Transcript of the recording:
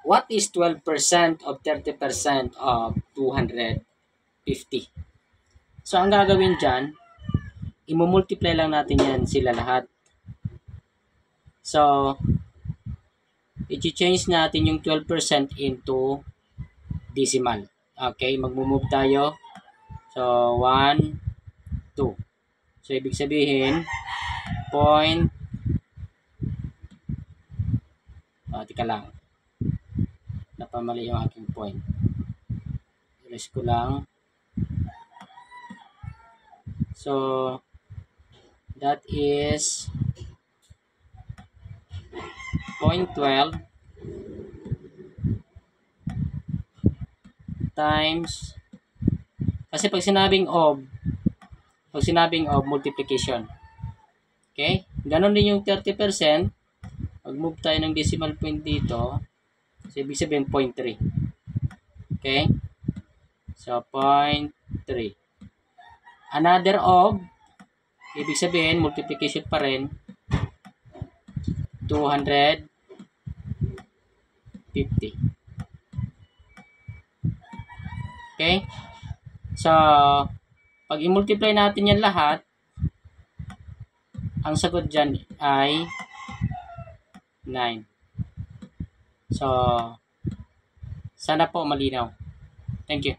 What is 12% of 30% of 250? So, ang gagawin dyan, i-multiply lang natin yan sila lahat. So, i-change natin yung 12% into decimal. Okay, mag-move tayo. So, 1, 2. So, ibig sabihin, point, tika lang. Napamali yung aking point. Erase ko lang. So, that is 0.12 times, kasi pag sinabing of multiplication. Okay? Ganon din yung 30%. Mag-move tayo ng decimal point dito. So, ibig sabihin 0.3. Okay? So, 0.3. Another of, ibig sabihin, multiplication pa rin, 250. Okay? So, pag i-multiply natin yan lahat, ang sagot dyan ay 9. So, sana po malinaw. Thank you.